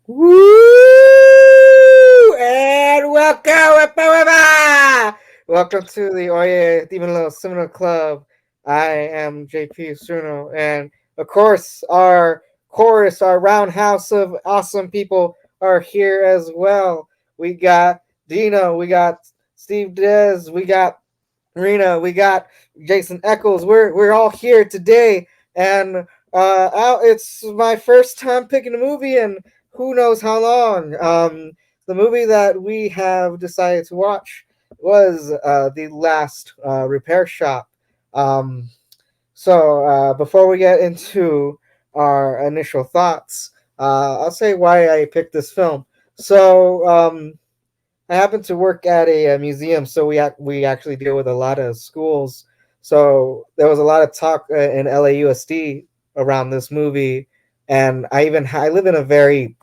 Woo! And welcome to the Oye Cinema Club. I am JP Suno, and of course, our chorus, our roundhouse of awesome people are here as well. We got Dino, we got Steve Dez, we got Rena, we got Jason Eccles. We're all here today, and it's my first time picking a movie, and who knows how long. The movie that we have decided to watch was the last repair shop. Um, before we get into our initial thoughts, I'll say why I picked this film. I happen to work at a museum, so we actually deal with a lot of schools. So there was a lot of talk in LAUSD around this movie, and I live in a very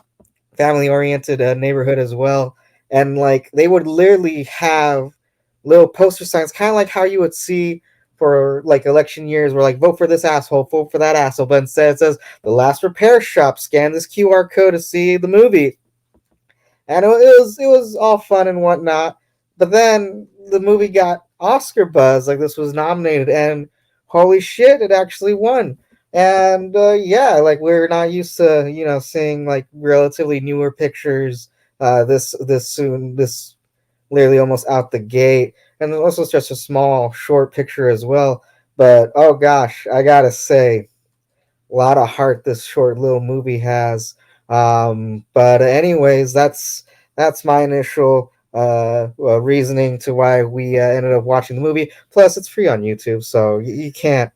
family oriented neighborhood as well, and like they would literally have little poster signs, kind of like how you would see for like election years, where like vote for this asshole, vote for that asshole, but instead it says the last repair shop. Scan this QR code to see the movie, and it was all fun and whatnot. But then the movie got Oscar buzz, like this was nominated, and holy shit, it actually won. And yeah, like we're not used to seeing like relatively newer pictures this soon, this literally almost out the gate, and also just a small short picture as well. But oh gosh, I gotta say, a lot of heart this short little movie has. But anyways, that's my initial reasoning to why we ended up watching the movie. Plus, it's free on YouTube, so you can't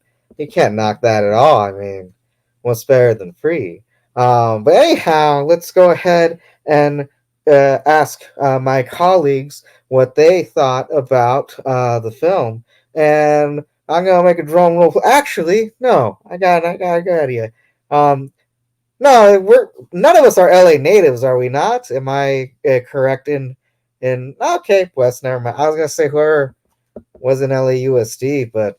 knock that at all. I mean, what's better than free? But anyhow, let's go ahead and ask my colleagues what they thought about the film. And I'm gonna make a drum roll. Actually, no, I got idea. Um, no, we're none of us are LA natives, are we not? Am I correct in? Okay, Wes, never mind. I was gonna say whoever was in LAUSD, but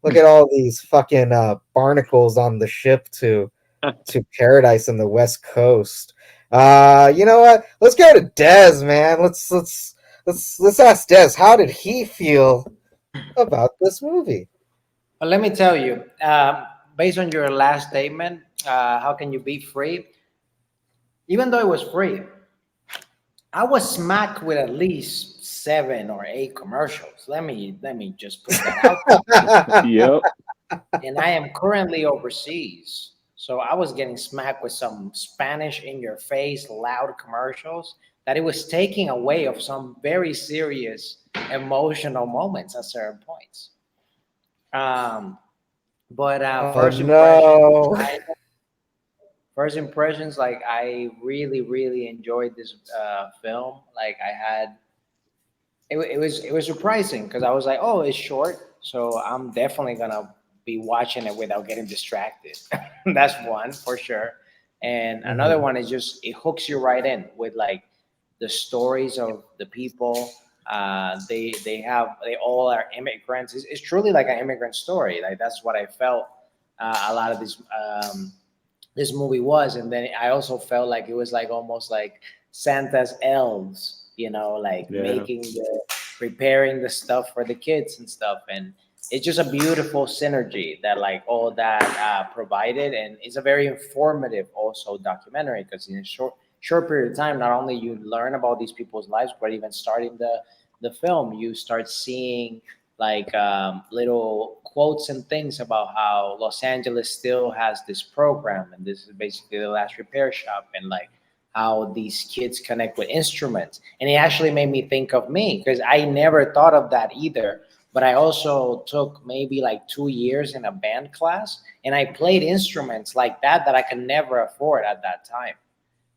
look at all these fucking barnacles on the ship to paradise in the West Coast. You know what? Let's go to Dez, man. Let's ask Dez. How did he feel about this movie? But let me tell you, based on your last statement, how can you be free? Even though it was free, I was smacked with at least 7 or 8 commercials. Let me just put that out there. Yep. And I am currently overseas, so I was getting smacked with some Spanish in your face, loud commercials that it was taking away of some very serious emotional moments at certain points. Um, but Oh no. first impressions, like I really, really enjoyed this film. Like I had, it was surprising because I was like, oh, it's short, so I'm definitely gonna be watching it without getting distracted. That's one for sure. And another Mhm. one is just it hooks you right in with like the stories of the people. They all are immigrants. It's truly like an immigrant story. Like that's what I felt a lot of this movie was. And then I also felt like it was like almost like Santa's elves, like Yeah. making the preparing the stuff for the kids and stuff. And it's just a beautiful synergy that like all that provided, and it's a very informative also documentary because in a short period of time, not only you learn about these people's lives, but even starting the film, you start seeing like little quotes and things about how Los Angeles still has this program, and this is basically the last repair shop, and like how these kids connect with instruments. And it actually made me think of me because I never thought of that either. But I also took maybe like 2 years in a band class, and I played instruments like that I could never afford at that time.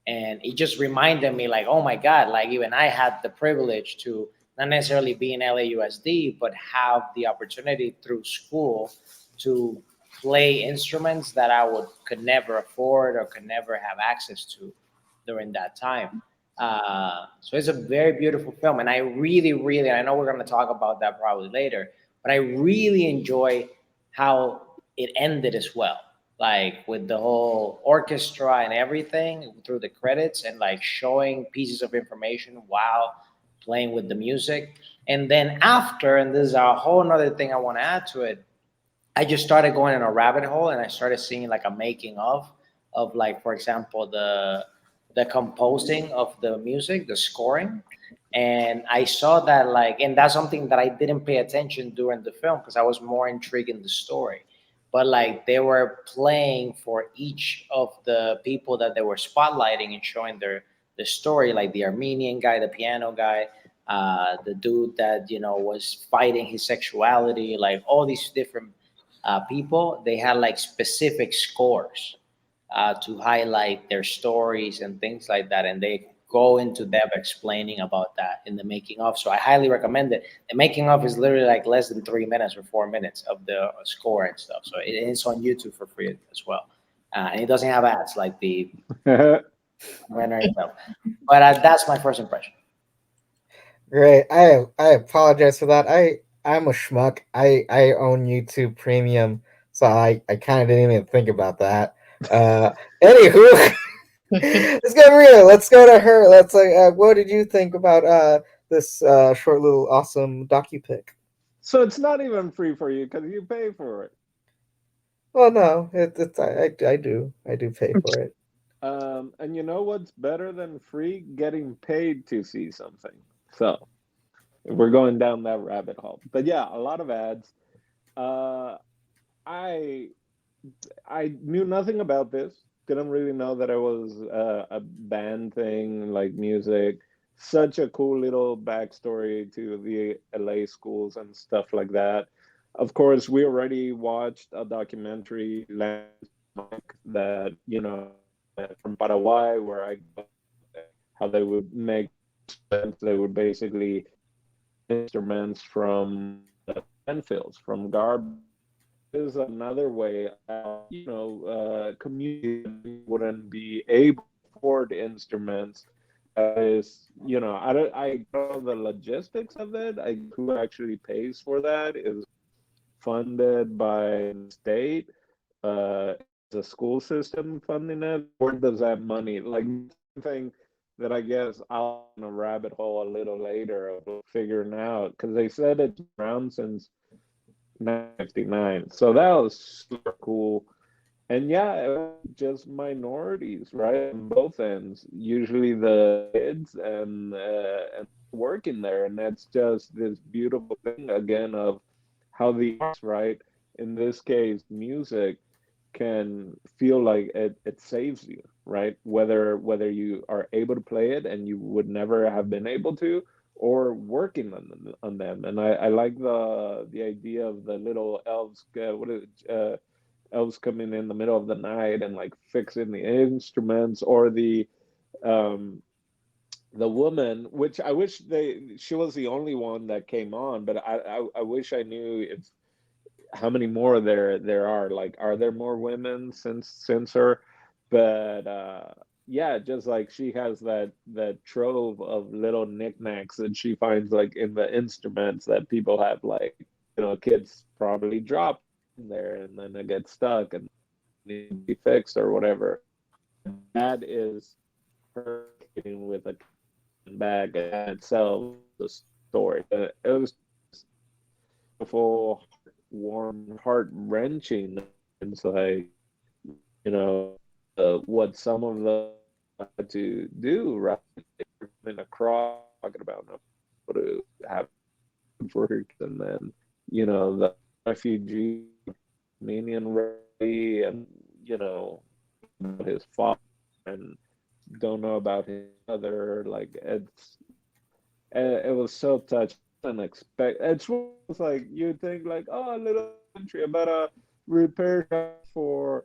And it just reminded me like, oh my God, like even I had the privilege to not necessarily be in LAUSD, but have the opportunity through school to play instruments that I would could never afford or could never have access to during that time. So it's a very beautiful film, and I really, really, I know we're going to talk about that probably later, but I really enjoy how it ended as well. like with the whole orchestra and everything through the credits, and like showing pieces of information while playing with the music. And then after, and this is a whole other thing I want to add to it, I just started going in a rabbit hole, and I started seeing like a making of like, for example, the composing of the music, the scoring. And I saw that, like, and that's something that I didn't pay attention during the film because I was more intrigued in the story. But like they were playing for each of the people that they were spotlighting and showing the story, like the Armenian guy, the piano guy, the dude that was fighting his sexuality, like all these different people. They had like specific scores to highlight their stories and things like that, and they go into depth explaining about that in the making of. So I highly recommend it. The making of is literally like less than 3 minutes or 4 minutes of the score and stuff. So it's on YouTube for free as well, and it doesn't have ads like the winner itself. But that's my first impression. Great. I apologize for that. I'm a schmuck. I own YouTube Premium, so I kind of didn't even think about that. Anywho, let's get real. Let's go to her. Let's like, what did you think about this short little awesome docu pic? So it's not even free for you because you pay for it. Well, no, it's I do pay for it. And you know what's better than free? Getting paid to see something. So we're going down that rabbit hole. But yeah, a lot of ads. Uh, I I knew nothing about this. Didn't really know that it was a band thing, like music. Such a cool little backstory to the LA schools and stuff like that. Of course, we already watched a documentary, that from Paraguay, where I how they would make sense. They would basically instruments from landfills, from garbage. Is another way, community wouldn't be able to afford instruments. Is I know the logistics of it. Who actually pays for that is funded by the state. Is the school system funding it? Where does that money, like, thing that I guess I'll in a rabbit hole a little later of figuring out, because they said it's around since 1959. So that was super cool. And yeah, it was just minorities, right? On both ends. Usually the kids and working there. And that's just this beautiful thing again of how the arts, right? In this case, music can feel like it saves you, right? Whether you are able to play it and you would never have been able to, or working on them. And I like the idea of the little elves. What is it? Elves coming in the middle of the night and like fixing the instruments, or um the woman, which I wish she was the only one that came on, but I wish I knew if how many more there are. Like, are there more women since her? But yeah, just like she has that trove of little knickknacks that she finds like in the instruments that people have, like, kids probably drop in there and then it gets stuck and need to be fixed or whatever. That is her with a bag in itself, the story. It was beautiful, warm, heart wrenching. It's like, what some of them had to do, right? In a cross talking about what to have for her, and then the refugee Armenian refugee, and about his father, and don't know about his mother. Like, it was so touching. Unexpected. It's like you think like, oh, a little country about a repair shop for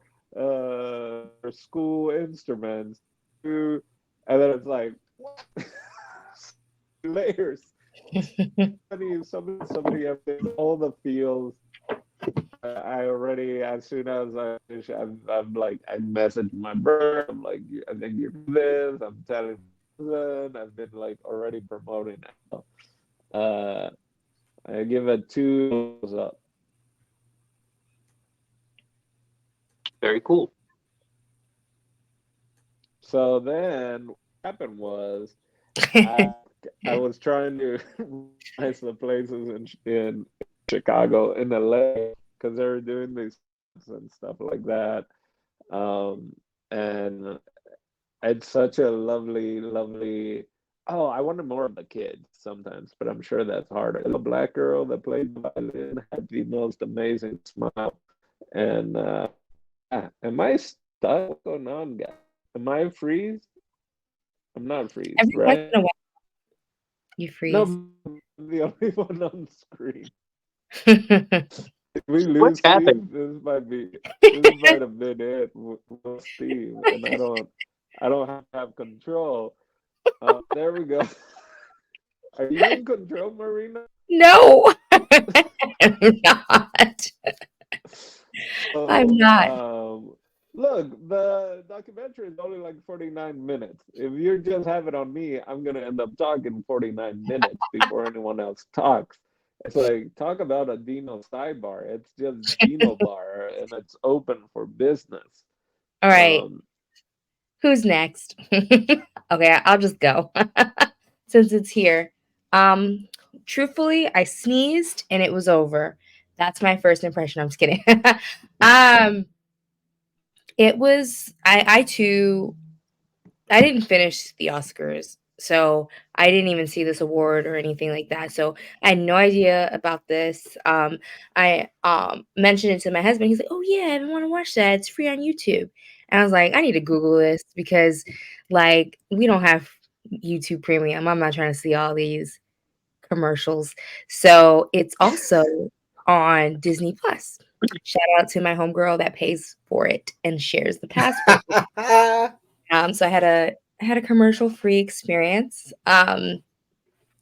school instruments, and then it's like, what? Layers. Somebody have all the feels. I already, as soon as I finish, I'm like, I message my brother. I'm like, I think you're this. I'm telling I've been like already promoting it. Uh, I give it two thumbs up. Very cool. So then what happened was I I was trying to recognize the places in Chicago, in LA, because they were doing these and stuff like that. Um, and it's such a lovely, lovely. Oh, I wanted more of the kids sometimes, but I'm sure that's harder. The black girl that played the violin had the most amazing smile. And am I stuck? What's going on, guys? Am I freeze? I'm not freeze, Every once right? in a while, you freeze. No, I'm the only one on screen. I If we What's lose happening? Steve, this might have been it with Steve, and I don't have control. There we go. Are you in control, Marina? No, I'm not. I'm So, not. look, the documentary is only like 49 minutes. If you just have it on me, I'm gonna end up talking 49 minutes before anyone else talks. It's like talk about a Dino sidebar. It's just Dino bar, and it's open for business. All right. Um, Who's next? Okay, I'll just go since it's here. Um, Truthfully, I sneezed and it was over. That's my first impression. I'm just kidding. um, it was I too I didn't finish the Oscars, so I didn't even see this award or anything like that. So I had no idea about this. I mentioned it to my husband. He's like, "Oh yeah, I want to watch that. It's free on YouTube." And I was like, "I need to Google this because, like, we don't have YouTube Premium. I'm not trying to see all these commercials." So it's also on Disney Plus. Shout out to my homegirl that pays for it and shares the password. So I had a commercial free experience.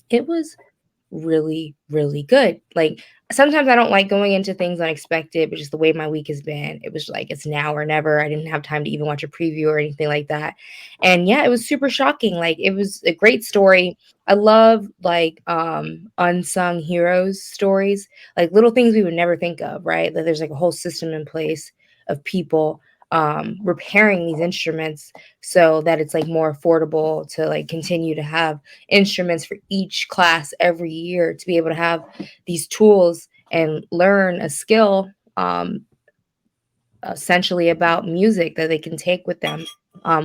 It was really, really good. Like sometimes I don't like going into things unexpected, but just the way my week has been, it was like it's now or never. I didn't have time to even watch a preview or anything like that. And yeah, it was super shocking. Like it was a great story. I love like unsung heroes stories, like little things we would never think of, right? That there's like a whole system in place of people repairing these instruments so that it's like more affordable to like continue to have instruments for each class every year to be able to have these tools and learn a skill essentially about music that they can take with them,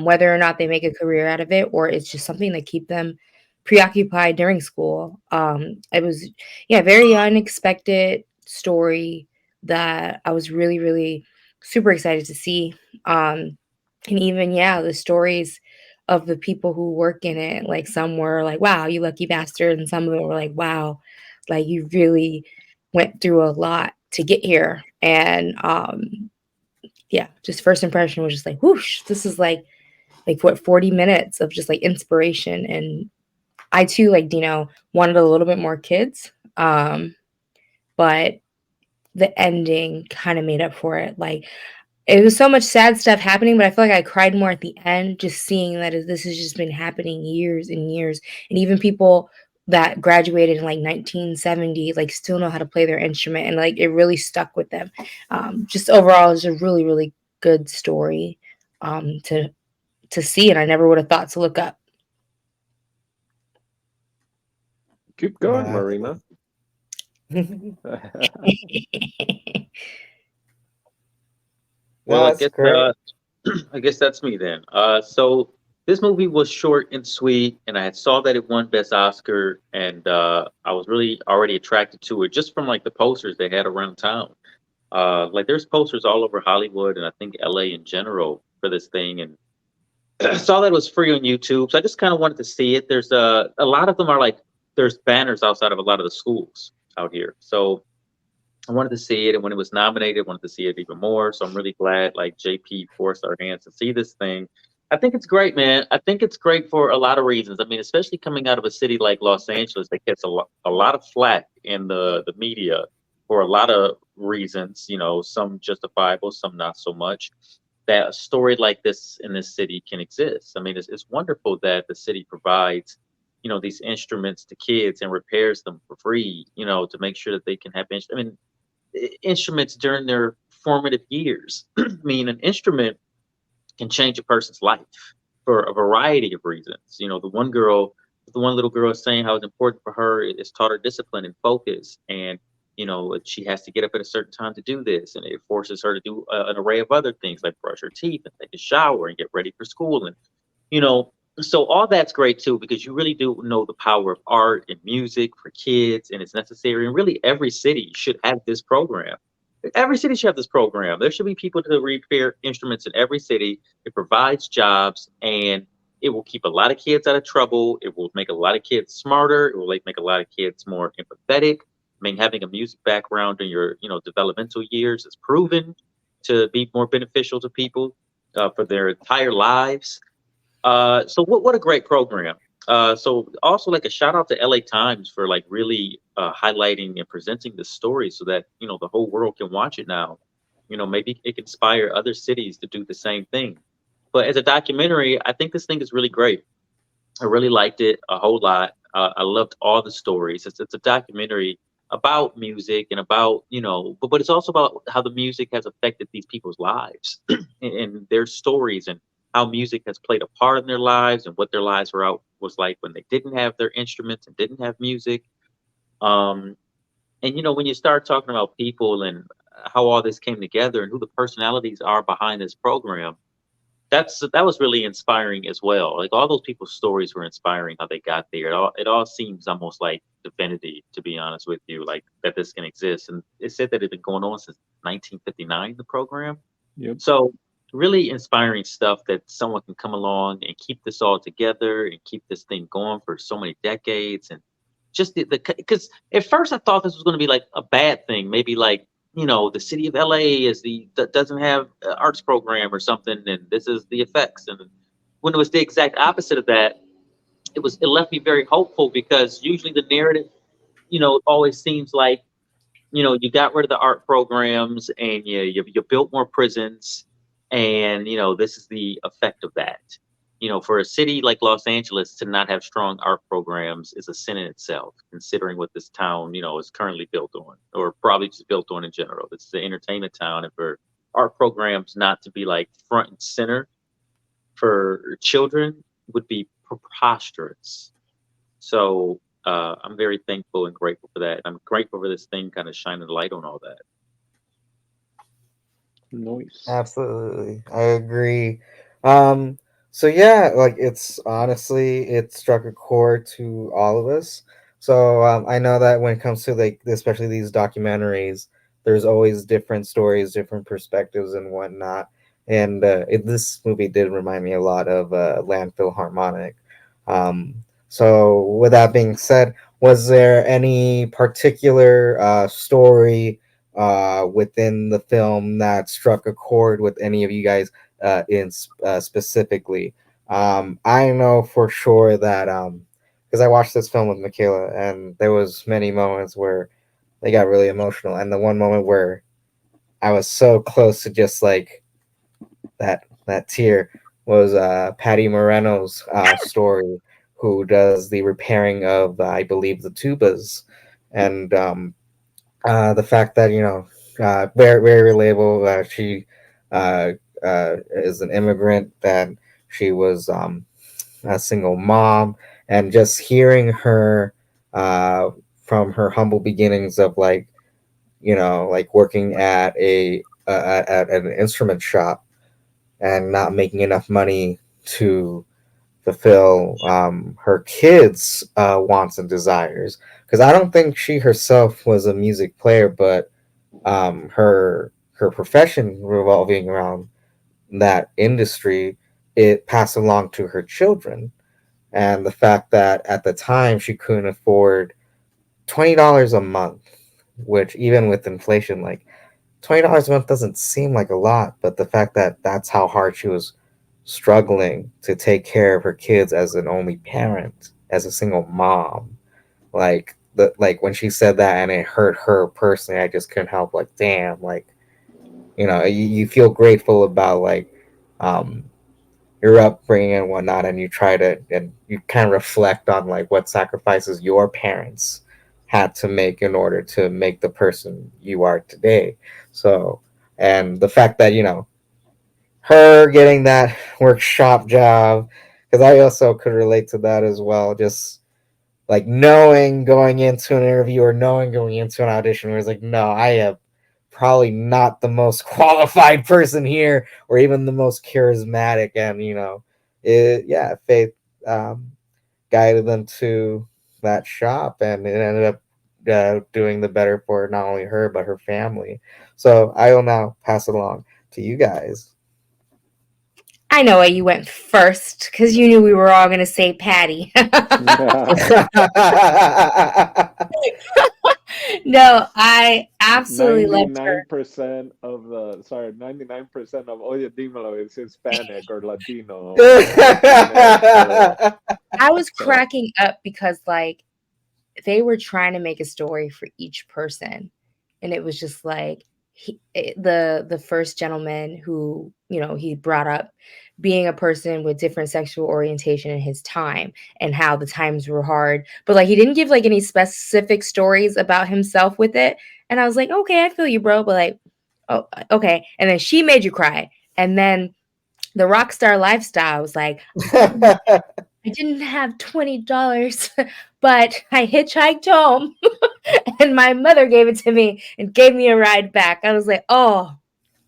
whether or not they make a career out of it or it's just something that keep them preoccupied during school. It was, yeah, very unexpected story that I was really, really super excited to see. And even, yeah, the stories of the people who work in it, like some were like, wow, you lucky bastard. And some of them were like, wow, like you really went through a lot to get here. And yeah, just first impression was just like, whoosh, this is like what 40 minutes of just like inspiration. And I too, like Dino, wanted a little bit more kids. But the ending kind of made up for it. Like it was so much sad stuff happening, but I feel like I cried more at the end, just seeing that this has just been happening years and years. And even people that graduated in like 1970, like still know how to play their instrument and like it really stuck with them. Just overall, it's a really, really good story to see. And I never would have thought to look up. keep going, Yeah. Marina. Well, No, that's great. I guess that's me then. So this movie was short and sweet, and I saw that it won Best Oscar, and I was really already attracted to it just from like the posters they had around town. Like there's posters all over Hollywood and I think LA in general for this thing, and I saw that it was free on YouTube, so I just kind of wanted to see it. There's a lot of them are like there's banners outside of a lot of the schools out here, so I wanted to see it, and when it was nominated, I wanted to see it even more. So I'm really glad like JP forced our hands to see this thing. I think it's great, man. I think it's great for a lot of reasons. I mean, especially coming out of a city like Los Angeles that gets a lot of flack in the media for a lot of reasons. You know, some justifiable, some not so much. That a story like this in this city can exist. I mean, it's wonderful that the city provides, you know, these instruments to kids and repairs them for free. You know, to make sure that they can have. I mean, instruments during their formative years. I mean, an instrument can change a person's life for a variety of reasons. The one little girl is saying how it's important for her. It's taught her discipline and focus, and she has to get up at a certain time to do this, and it forces her to do an array of other things like brush her teeth and take a shower and get ready for school, and you know. So all that's great too because you really do know the power of art and music for kids, and it's necessary. And really, every city should have this program. Every city should have this program. There should be people to repair instruments in every city. It provides jobs and it will keep a lot of kids out of trouble. It will make a lot of kids smarter. It will make a lot of kids more empathetic. I mean, having a music background in your, developmental years is proven to be more beneficial to people for their entire lives. So what a great program. So also like a shout out to LA Times for like really highlighting and presenting the story so that the whole world can watch it now. Maybe it can inspire other cities to do the same thing. But as a documentary, I think this thing is really great. I really liked it a whole lot. I loved all the stories. It's a documentary about music and about but it's also about how the music has affected these people's lives and their stories and how music has played a part in their lives and what their lives was like when they didn't have their instruments and didn't have music. Um, and when you start talking about people and how all this came together and who the personalities are behind this program, that was really inspiring as well. Like all those people's stories were inspiring how they got there. It all seems almost like divinity, to be honest with you, like that this can exist. And it said that it had been going on since 1959, the program. Yep. So really inspiring stuff that someone can come along and keep this all together and keep this thing going for so many decades. And just because at first I thought this was going to be like a bad thing, maybe like the city of LA doesn't have an arts program or something, and this is the effects. And when it was the exact opposite of that, it left me very hopeful because usually the narrative, always seems like you got rid of the art programs and you built more prisons, and this is the effect of that. For a city like Los Angeles to not have strong art programs is a sin in itself, considering what this town, is currently built on, or probably just built on in general. It's the entertainment town, and for art programs not to be like front and center for children would be preposterous. So I'm very thankful and grateful for that. I'm grateful for this thing kind of shining a light on all that. Nice. Absolutely, I agree. Um, so yeah, like it's honestly, it struck a chord to all of us. So I know that when it comes to like, especially these documentaries, there's always different stories, different perspectives, and whatnot. And this movie did remind me a lot of Landfill Harmonic. So with that being said, was there any particular story within the film that struck a chord with any of you guys specifically? I know for sure that because I watched this film with Michaela, and there was many moments where they got really emotional, and the one moment where I was so close to just like that tear was Patty Moreno's story, who does the repairing of I believe the tubas, and the fact that very very relatable. She is an immigrant, that she was a single mom, and just hearing her from her humble beginnings of like like working at at an instrument shop and not making enough money to fulfill her kids' wants and desires. Because I don't think she herself was a music player, but her profession revolving around that industry, it passed along to her children. And the fact that at the time she couldn't afford $20 a month, which even with inflation, like $20 a month doesn't seem like a lot, but the fact that that's how hard she was struggling to take care of her kids as an only parent, as a single mom, like when she said that and it hurt her personally, I just couldn't help like, damn, like you feel grateful about like um your upbringing and whatnot, and you try to and you kind of reflect on like what sacrifices your parents had to make in order to make the person you are today. So and the fact that her getting that workshop job, because I also could relate to that as well. Just like knowing going into an interview or knowing going into an audition where it's like, no, I am probably not the most qualified person here or even the most charismatic. And, Faith guided them to that shop, and it ended up doing the better for not only her, but her family. So I will now pass it along to you guys. I know why you went first because you knew we were all going to say Patty. No, I absolutely loved her. 99% of 99% of Oye Dímelo is Hispanic or Latino. I was cracking up because like they were trying to make a story for each person, and it was just like the first gentleman who he brought up being a person with different sexual orientation in his time and how the times were hard, but like he didn't give like any specific stories about himself with it, and I was like, okay, I feel you, bro, but like, oh, okay. And then she made you cry, and then the rock star lifestyle was like, I didn't have $20, but I hitchhiked home and my mother gave it to me and gave me a ride back. I was like, oh,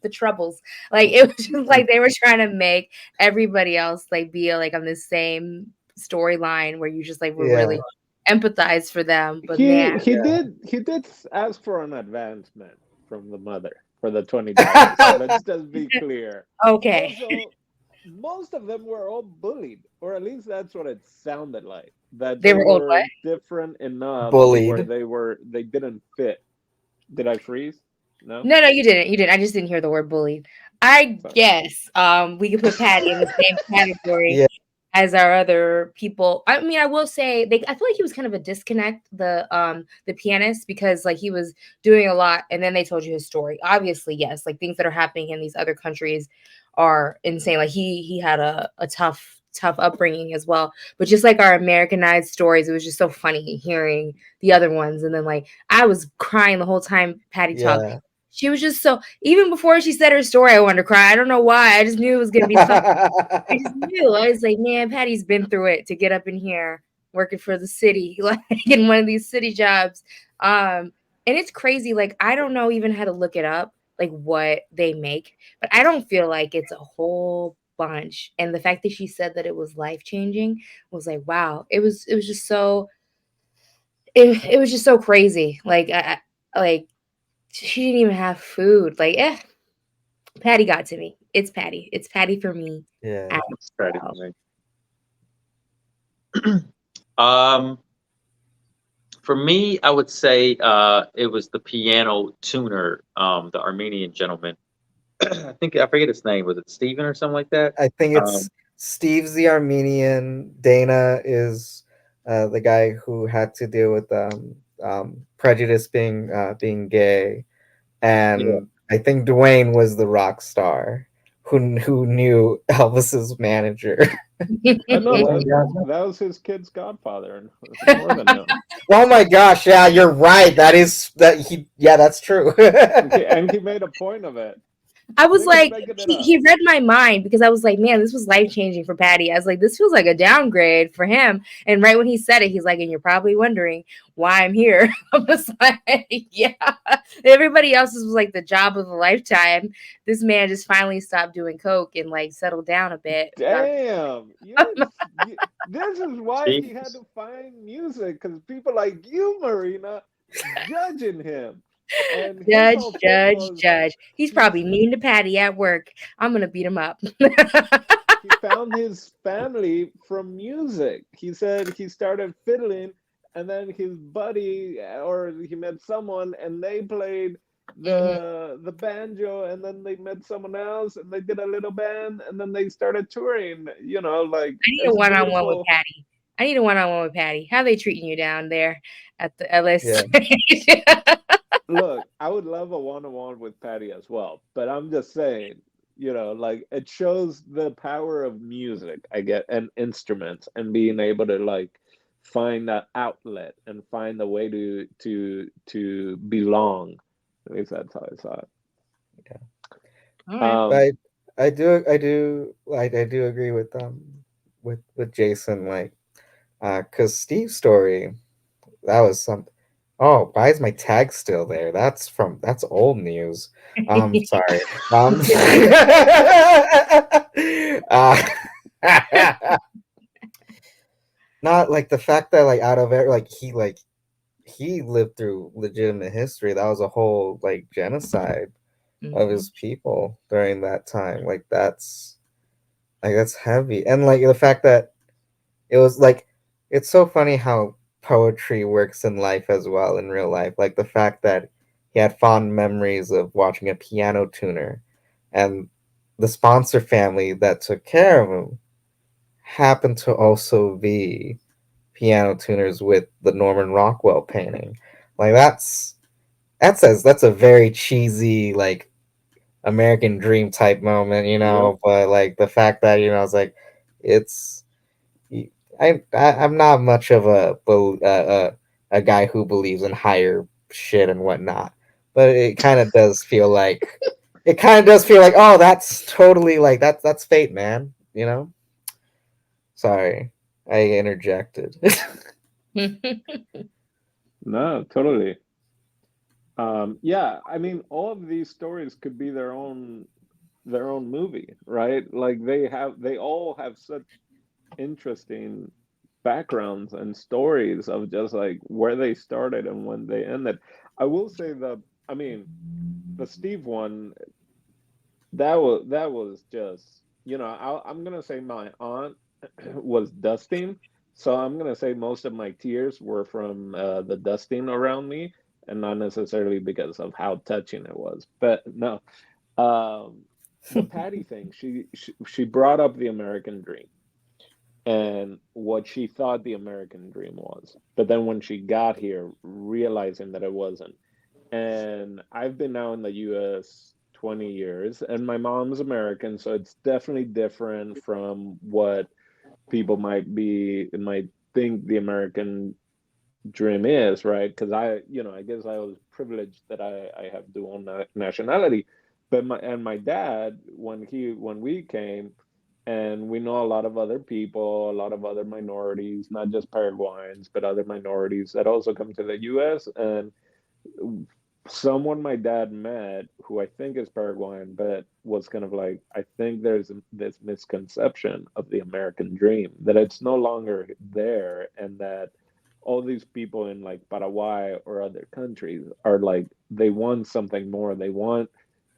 the troubles. Like it was just like they were trying to make everybody else like be like on the same storyline where you just like were really empathize for them. But man, he did ask for an advancement from the mother for the $20. So let's just be clear. Okay. Also, most of them were all bullied, or at least that's what it sounded like. That They were old what? different enough Bullied. where they didn't fit. Did I freeze? No, you didn't. I just didn't hear the word bullied. I guess we could put Patty in the same category as our other people. I mean, I will say I feel like he was kind of a disconnect, the pianist, because like he was doing a lot and then they told you his story. Obviously, yes, like things that are happening in these other countries are insane. Like he had a tough upbringing as well, but just like our Americanized stories, it was just so funny hearing the other ones. And then like I was crying the whole time Patty talked. She was just so, even before she said her story, I wanted to cry. I don't know why. I just knew it was gonna be something. I just knew. I was like, man, Patty's been through it to get up in here working for the city, like in one of these city jobs. And it's crazy. Like I don't know even how to look it up, like what they make, but I don't feel like it's a whole bunch. And the fact that she said that it was life changing was like, wow. It was just so. It was just so crazy. Like like she didn't even have food. Like, Patty got to me. It's Patty. It's Patty for me. Yeah. It's Patty for me. For me, I would say it was the piano tuner, the Armenian gentleman. I forget his name. Was it Steven or something like that? I think it's Steve's the Armenian. Dana is the guy who had to deal with prejudice being gay, and I think Dwayne was the rock star who knew Elvis's manager. I know that was his kid's godfather. More than him. Oh my gosh! Yeah, you're right. That's true. And he made a point of it. I was like, he read my mind because I was like, man, this was life changing for Patty. I was like, this feels like a downgrade for him. And right when he said it, he's like, and you're probably wondering why I'm here. I was like, yeah. Everybody else's was like the job of a lifetime. This man just finally stopped doing coke and like settled down a bit. Damn. Yes. This is why he had to find music, because people like you, Marina, judging him. And judge. He's probably mean to Patty at work. I'm gonna beat him up. He found his family from music. He said he started fiddling, and then his buddy, or he met someone, and they played the banjo, and then they met someone else, and they did a little band, and then they started touring. Like I need a one-on-one with Patty. How are they treating you down there at the LS? Yeah. Look, I would love a one-on-one with Patty as well, but I'm just saying, like it shows the power of music, I get, and instruments, and being able to like find that outlet and find a way to belong. At least that's how I saw it. Yeah. All right. Um, But I do agree with Jason, like, cause Steve's story, that was something. Oh, why is my tag still there? That's old news. Sorry. Uh, not like the fact that, like, out of it, like he lived through legitimate history. That was a whole, like, genocide of Mhm. his people during that time. That's heavy. And like the fact that it was like, it's so funny how poetry works in life as well, in real life. Like the fact that he had fond memories of watching a piano tuner, and the sponsor family that took care of him happened to also be piano tuners with the Norman Rockwell painting. Like that's a very cheesy, like, American dream type moment, yep. but like the fact that, it's like, it's I'm not much of a guy who believes in higher shit and whatnot, but it kind of does feel like, oh, that's totally, like, that's fate, man. Sorry, I interjected. No, totally. Yeah, I mean, all of these stories could be their own movie, right? Like they all have such interesting backgrounds and stories of just like where they started and when they ended. I will say I mean, the Steve one, that was just, I'm gonna say my aunt was dusting, so I'm gonna say most of my tears were from the dusting around me, and not necessarily because of how touching it was. But no, um, the Patty thing, she brought up the American dream and what she thought the American dream was, but then when she got here, realizing that it wasn't. And I've been now in the US 20 years, and my mom's American, so it's definitely different from what people might think the American dream is, right? Because I guess I was privileged that I have dual nationality. But my dad, when we came, and we know a lot of other people, a lot of other minorities, not just Paraguayans, but other minorities that also come to the US. And someone my dad met who I think is Paraguayan, but was kind of like, I think there's this misconception of the American dream, that it's no longer there, and that all these people in like Paraguay or other countries are like, they want something more. They want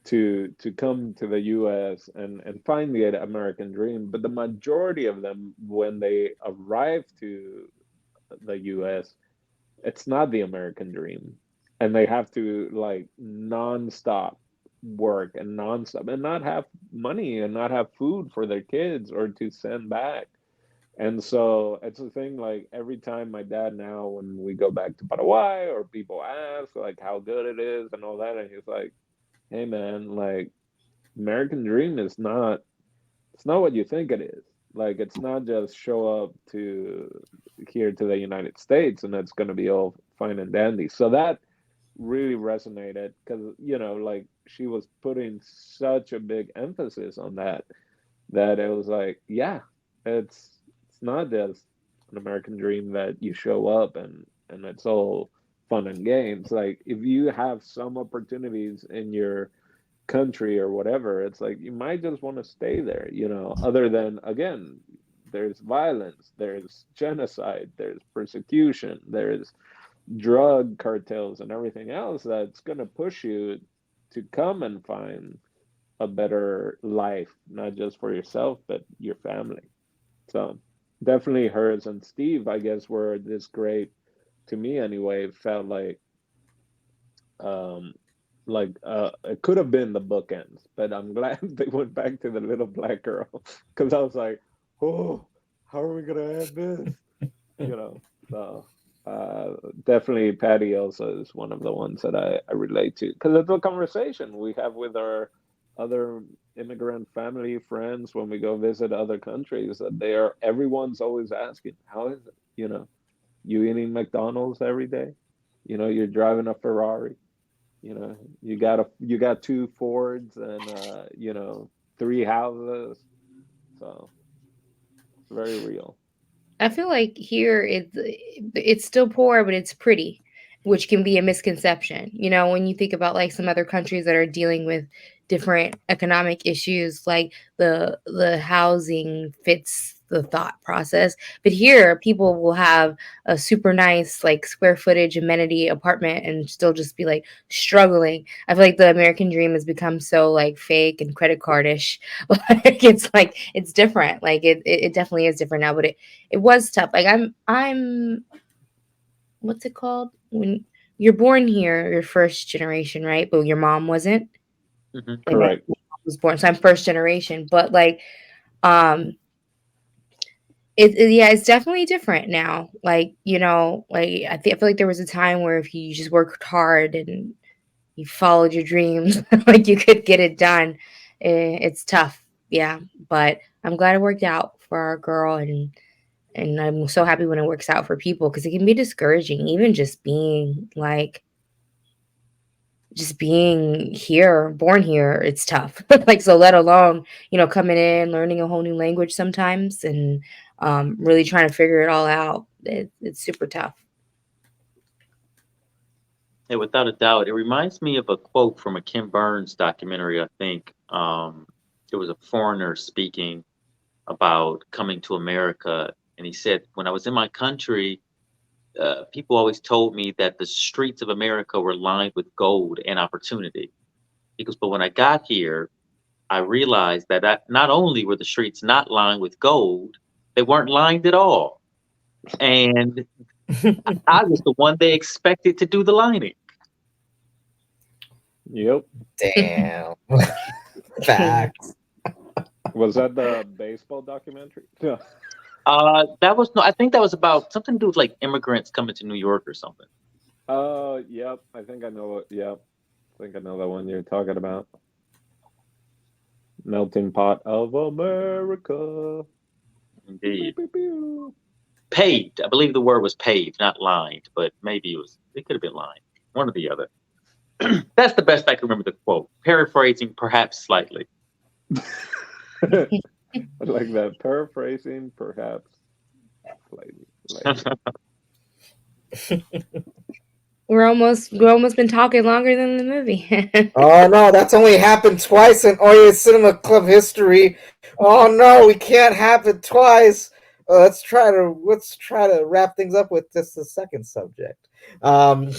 to come to the US and find the American dream. But the majority of them, when they arrive to the US, it's not the American dream. And they have to like nonstop work and nonstop and not have money and not have food for their kids or to send back. And so it's a thing, like every time my dad now, when we go back to Paraguay or people ask like how good it is and all that, and he's like, hey man, like American dream is not, it's not what you think it is. Like it's not just show up to here to the United States and it's going to be all fine and dandy. So that really resonated because like she was putting such a big emphasis on that, that it was like, yeah, it's not just an American dream that you show up and it's all fun and games. Like if you have some opportunities in your country or whatever, it's like you might just want to stay there, other than, again, there's violence, there's genocide, there's persecution, there's drug cartels and everything else that's going to push you to come and find a better life, not just for yourself, but your family. So definitely hers and Steve, I guess, were this great, to me anyway, felt um it could have been the bookends, but I'm glad they went back to the little black girl because I was like, oh, how are we gonna end this? So uh, definitely Patty also is one of the ones that I relate to because it's a conversation we have with our other immigrant family friends when we go visit other countries, that everyone's always asking, how is it? You eating McDonald's every day? You're driving a Ferrari. You got two Fords and three houses, so it's very real. I feel like here it's still poor, but it's pretty, which can be a misconception. You know, when you think about like some other countries that are dealing with different economic issues, like the housing fits the thought process. But here, people will have a super nice like square footage amenity apartment and still just be like struggling. I feel like the American dream has become so like fake and credit cardish. Like it's different. Like it definitely is different now, but it was tough. Like I'm what's it called? When you're born here, you're first generation, right? But your mom wasn't. Hmm. Like my Correct. mom was born, so I'm first generation. But like um yeah, it's definitely different now. Like, you know, like I feel like there was a time where if you just worked hard and you followed your dreams, like you could get it done. It's tough. Yeah, but I'm glad it worked out for our girl, and I'm so happy when it works out for people because it can be discouraging, even just being here, born here, it's tough. Like so, let alone coming in, learning a whole new language sometimes, and really trying to figure it all out. It's super tough. Yeah, without a doubt. It reminds me of a quote from a Kim Burns documentary, I think. It was a foreigner speaking about coming to America. And he said, when I was in my country, people always told me that the streets of America were lined with gold and opportunity. He goes, but when I got here, I realized that not only were the streets not lined with gold, they weren't lined at all. And I was the one they expected to do the lining. Yep. Damn. Facts. Was that the baseball documentary? Yeah. That was no, I think that was about something to do with like immigrants coming to New York or something. Yep. I think I know it. Yep. I think I know the one you're talking about. Melting pot of America. Pew, Indeed. pew, pew. Paved. I believe the word was paved, not lined, but maybe it could have been lined. One or the other. That's the best I can remember the quote. Paraphrasing perhaps slightly. I like that. Paraphrasing, perhaps. Slightly. We're almost been talking longer than the movie. Oh no, that's only happened twice in Oye Cinema Club history. Oh no, we can't have it twice. Let's try to wrap things up with just the second subject. Um,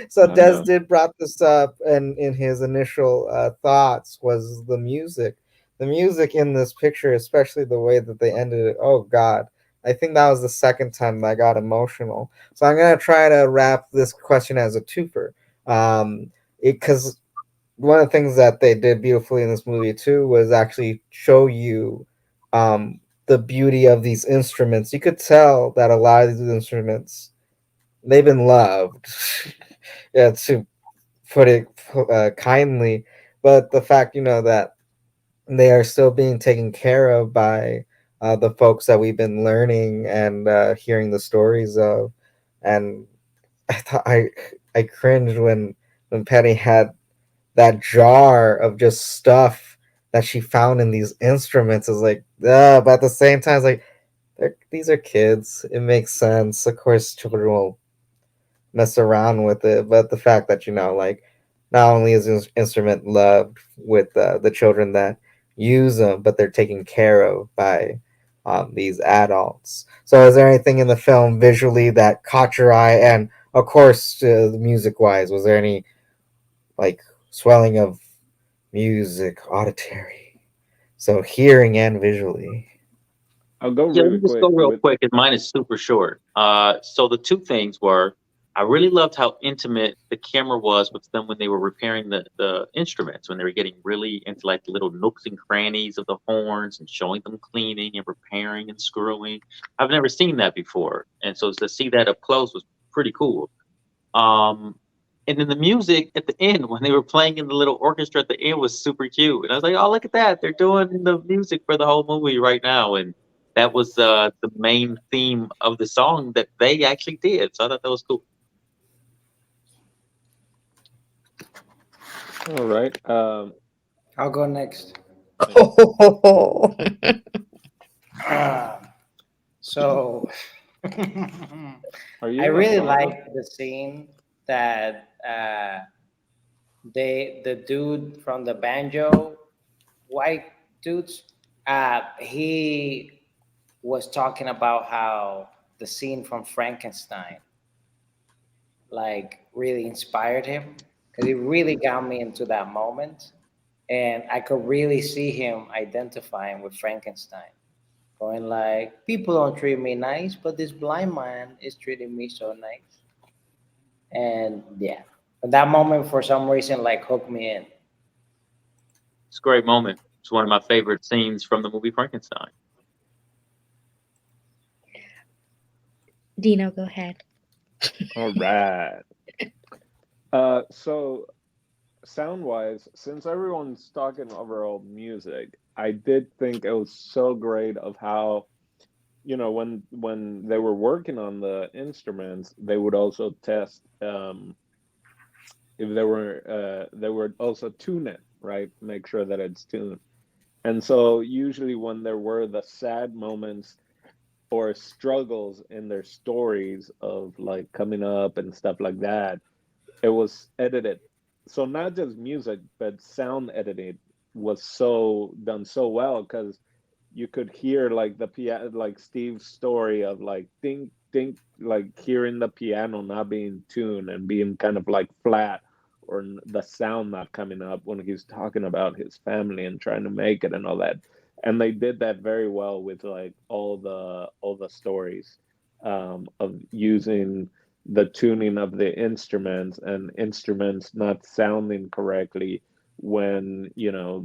so I'm Des done. did brought this up, and in his initial thoughts was the music. The music in this picture, especially the way that they ended it. Oh God, I think that was the second time that I got emotional. So I'm gonna try to wrap this question as a twofer. Because one of the things that they did beautifully in this movie too was actually show you the beauty of these instruments. You could tell that a lot of these instruments they've been loved. Yeah, to put it kindly, but the fact that they are still being taken care of by the folks that we've been learning and hearing the stories of, and I thought I cringed when Penny had that jar of just stuff that she found in these instruments. Is like, but at the same time, it's like these are kids. It makes sense. Of course, children will mess around with it, but the fact that like not only is this instrument loved with the children that use them, but they're taken care of by these adults. So, is there anything in the film visually that caught your eye? And of course, music wise, was there any like swelling of music, auditory, so hearing and visually? I'll go Yeah, let really me just go quick real with. quick, because mine is super short. So the two things were, I really loved how intimate the camera was with them when they were repairing the instruments, when they were getting really into like the little nooks and crannies of the horns and showing them cleaning and repairing and screwing. I've never seen that before, and so to see that up close was pretty cool. Um, and then the music at the end, when they were playing in the little orchestra at the end, was super cute. And I was like, "Oh, look at that! They're doing the music for the whole movie right now." And that was the main theme of the song that they actually did. So I thought that was cool. All right. I'll go next. Ah, so Are I you a really drama? like the scene that the dude from the banjo, white dudes, he was talking about how the scene from Frankenstein like really inspired him because it really got me into that moment, and I could really see him identifying with Frankenstein, going like, people don't treat me nice, but this blind man is treating me so nice. And yeah, that moment for some reason like hooked me in. It's a great moment. It's one of my favorite scenes from the movie Frankenstein. Dino, go ahead. All right. So sound wise, since everyone's talking overall music, I did think it was so great of how, when they were working on the instruments, they would also test if they would also tune it, right? Make sure that it's tuned. And so usually when there were the sad moments or struggles in their stories of like coming up and stuff like that, it was edited. So not just music, but sound editing was so done so well because you could hear like the piano, like Steve's story of like ding ding, like hearing the piano not being tuned and being kind of like flat, or the sound not coming up when he's talking about his family and trying to make it and all that. And they did that very well with like all the stories, of using the tuning of the instruments and instruments not sounding correctly when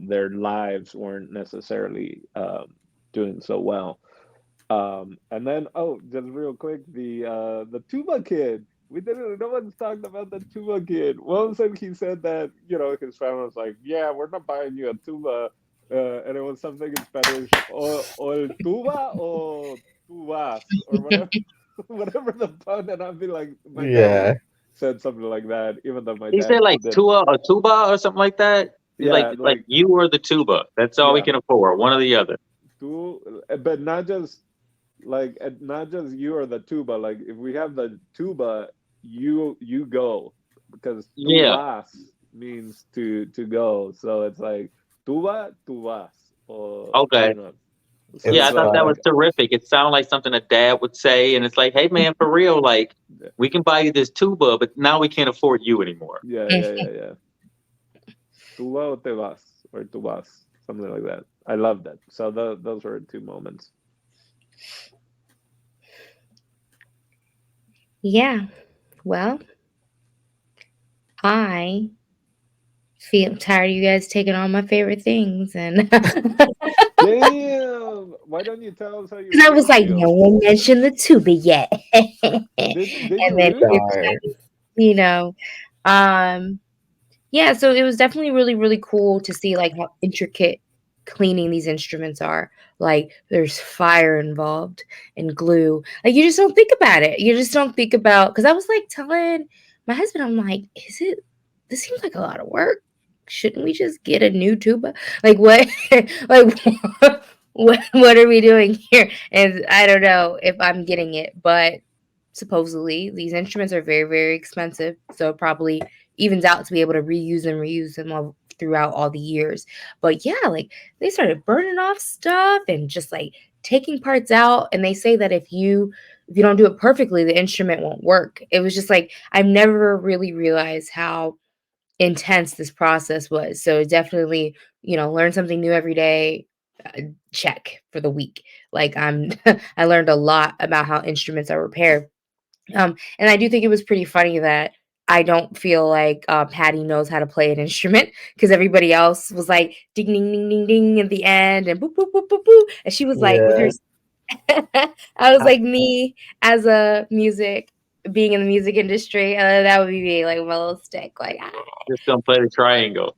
their lives weren't necessarily doing so well. And then, oh, just real quick, the tuba kid. We didn't. No one's talked about the tuba kid. One said he said that his family was like, "Yeah, we're not buying you a tuba," and it was something in Spanish, o el tuba o tubas or whatever, whatever the pun. And I'd be like, my dad Yeah. said something like that, even though my He said dad like did. tua or tuba or something like that. He's Yeah, like like you or the tuba. That's all we yeah, can afford. One or the other. but not just like not just you or the tuba. Like if we have the tuba, you go, because tu Yeah. vas means to go. So it's like tuba, tu vas, or Okay. So Yeah, I It's it's thought that like was terrific. It sounded like something a dad would say, and it's like, hey man, for real, like we can buy you this tuba, but now we can't afford you anymore. yeah, yeah, yeah, yeah. Tuba o te vas, or tu vas, something like that. I love that. So those were two moments. Yeah. Well, I feel tired of you guys taking all my favorite things, and Damn! Why don't you tell us how you I was really like, no feel? one mentioned the tuba yet. Did And you then really? darn. you know, um, yeah. So it was definitely really, really cool to see like how intricate cleaning these instruments are. Like there's fire involved and glue. Like you just don't think about it. You just don't think about, because I was like telling my husband, I'm like, is it? This seems like a lot of work. Shouldn't we just get a new tuba? Like what? Like what are we doing here? And I don't know if I'm getting it, but supposedly these instruments are very, very expensive, so it probably evens out to be able to reuse them all throughout all the years. But yeah, like they started burning off stuff and just like taking parts out, and they say that if you don't do it perfectly, the instrument won't work. It was just like I've never really realized how intense this process was. So definitely, learn something new every day. Check for the week. Like I learned a lot about how instruments are repaired. And I do think it was pretty funny that I don't feel like Patty knows how to play an instrument, because everybody else was like ding ding ding ding ding at the end and boop boop boop boop boop, and she was like with her. Yeah. I was I like, me as a music being in the music industry, that would be me, like my little stick, like just gonna play the triangle.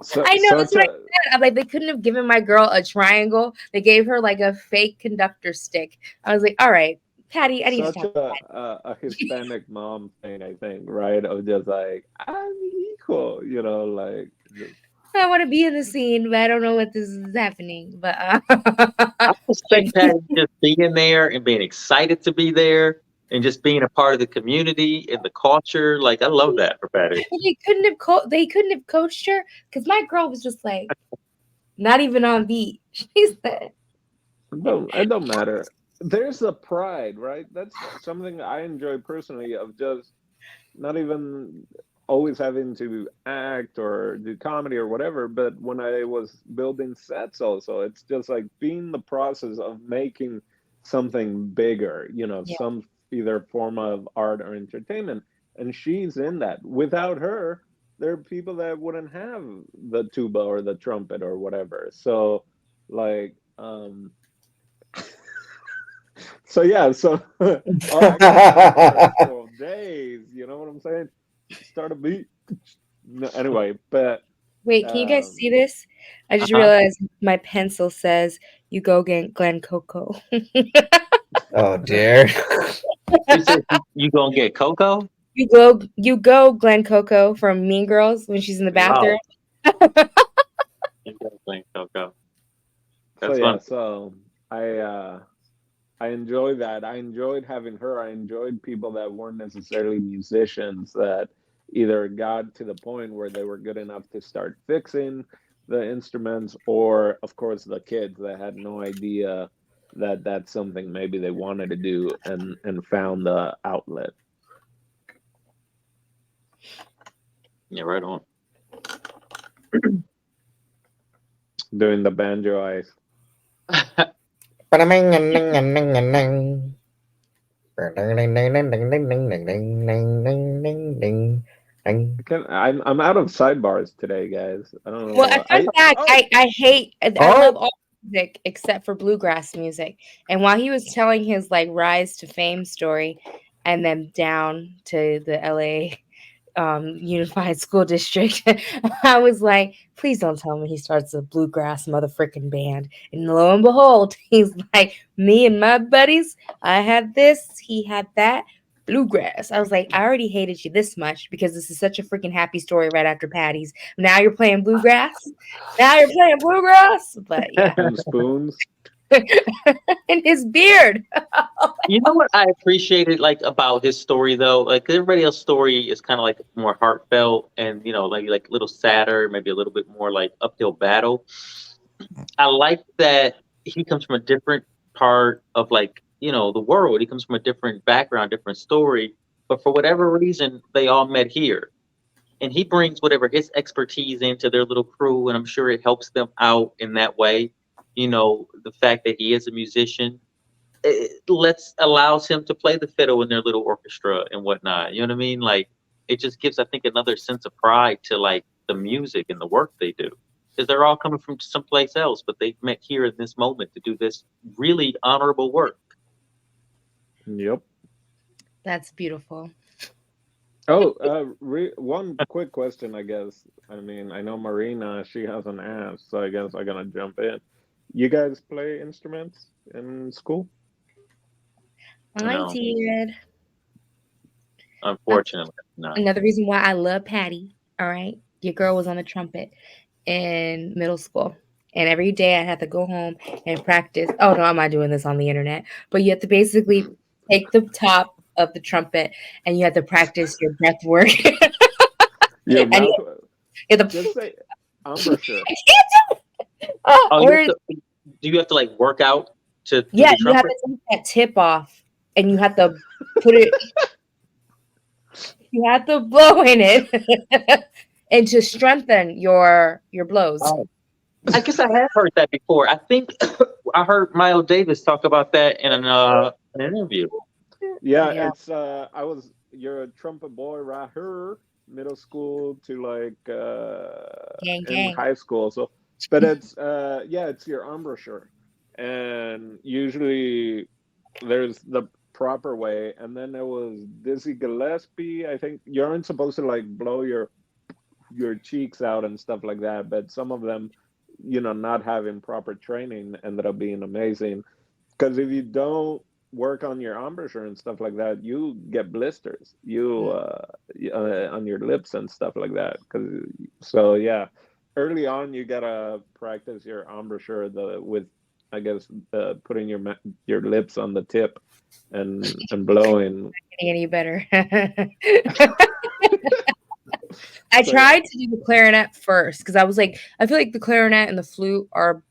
So I know that's such what I a said. I'm like, they couldn't have given my girl a triangle. They gave her like a fake conductor stick. I was like, all right, Patty, I need to Such talk. a Hispanic mom thing, I think, right? Of just like, I'm equal, like just I want to be in the scene, but I don't know what this is happening. But I just think Patty just being there and being excited to be there and just being a part of the community and the culture. Like I love that for Patty. they couldn't have coached her because my girl was just like not even on beat. She said, it don't matter. There's a pride, right? That's something I enjoy personally of just not even always having to act or do comedy or whatever, but when I was building sets also, it's just like being the process of making something bigger, "Yeah, some either form of art or entertainment. And she's in that. Without her, there are people that wouldn't have the tuba or the trumpet or whatever. So like so yeah, so oh, I could talk about it for days, you know what I'm saying? Start a beat. No, anyway, but wait, can you guys um see this? I just Uh-huh. realized my pencil says you go Glen Coco. Oh dear. You said you gonna get Coco? You go Glen Coco from Mean Girls when she's in the yeah. bathroom. Oh, you gotta think Coco. So That's yeah, fun. so I enjoy that. I enjoyed having her. I enjoyed people that weren't necessarily musicians that either got to the point where they were good enough to start fixing the instruments, or of course the kids that had no idea that that's something maybe they wanted to do and found the outlet. Yeah, right on. Doing the banjo eyes. I'm out of sidebars today, guys. I don't Well, know. a fun fact, Oh I love Oh, all music except for bluegrass music. And while he was telling his like rise to fame story and then down to the LA Unified School District, I was like, please don't tell me he starts a bluegrass motherfucking band. And lo and behold, he's like, me and my buddies, I had this, he had that. Bluegrass. I was like, I already hated you this much because this is such a freaking happy story right after Patty's. Now you're playing bluegrass. Now you're playing bluegrass. But yeah, and spoons. and his beard. You know what I appreciated like about his story though? Like everybody else's story is kind of like more heartfelt and like a little sadder, maybe a little bit more like uphill battle. I like that he comes from a different part of like, the world. He comes from a different background, different story, but for whatever reason, they all met here. And he brings whatever his expertise into their little crew, and I'm sure it helps them out in that way. The fact that he is a musician, it allows him to play the fiddle in their little orchestra and whatnot. You know what I mean? Like it just gives, I think, another sense of pride to like the music and the work they do, because they're all coming from someplace else, but they met here in this moment to do this really honorable work. Yep. That's beautiful. Oh, one quick question, I guess. I mean, I know Marina, she hasn't asked, so I guess I'm gonna jump in. You guys play instruments in school? I No, did. That's unfortunately, not. another reason why I love Patty. All right. Your girl was on the trumpet in middle school. And every day I had to go home and practice. Oh no, I'm not doing this on the internet. But you have to basically take the top of the trumpet and you have to practice your breath work. Your And mouth, you have just to say embouchure. oh, Oh, or do you have to like work out to do yeah, the you have trumpet? to take that tip off and you have to put it you have to blow in it and to strengthen your blows. Oh, I guess I have heard that before. I think I heard Miles Davis talk about that in an interview. Yeah, Yeah. it's you're a trumpet boy right here, middle school to like Gang in gang. high school. So, but it's yeah, it's your embouchure, and usually there's the proper way, and then there was Dizzy Gillespie. I think you aren't supposed to like blow your cheeks out and stuff like that, but some of them, not having proper training ended up being amazing. Because if you don't work on your embouchure and stuff like that, you get blisters. You on your lips and stuff like that. So yeah, early on you gotta practice your embouchure with, I guess, putting your lips on the tip and blowing. Getting any better. I So yeah, tried to do the clarinet first because I was like, I feel like the clarinet and the flute are,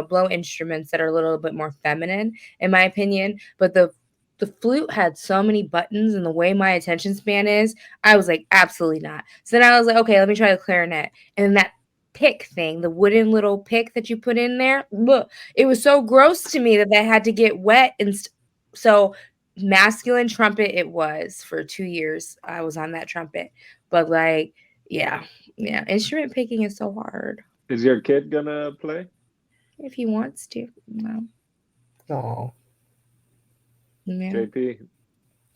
blow instruments that are a little bit more feminine, in my opinion. But the flute had so many buttons, and the way my attention span is, I was like, absolutely not. So then I was like, okay, let me try the clarinet. And then that pick thing, the wooden little pick that you put in there, it was so gross to me that had to get wet. And so masculine trumpet it was for 2 years. I was on that trumpet. But like, yeah, yeah. Instrument picking is so hard. is your kid gonna play? If he wants to. No. Oh, Yeah. JP,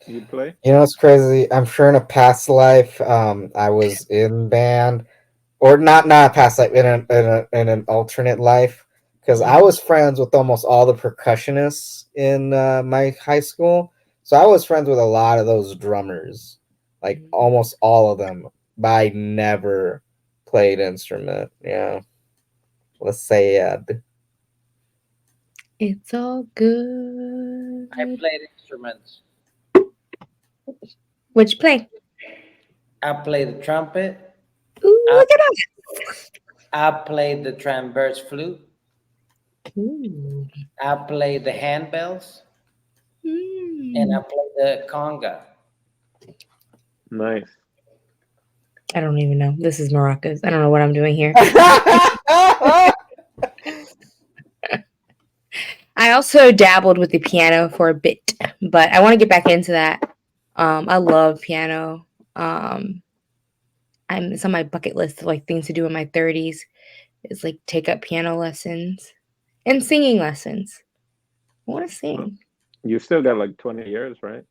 you play? you know it's crazy. I'm sure in a past life, I was in band, or not a past life, in an alternate life, because I was friends with almost all the percussionists in my high school. So I was friends with a lot of those drummers, like almost all of them. But I never played instrument. Yeah, let's say It's all good. I played instruments. What'd you play? I played the trumpet. Ooh, I, look at us. I played the transverse flute. Ooh. I played the handbells, and I Mm. played the conga. Nice. I don't even know. This is maracas. I don't know what I'm doing here. I also dabbled with the piano for a bit, but I want to get back into that. I love piano. It's on my bucket list of like things to do in my 30s. Is like take up piano lessons and singing lessons. I want to sing. You still got like 20 years, right?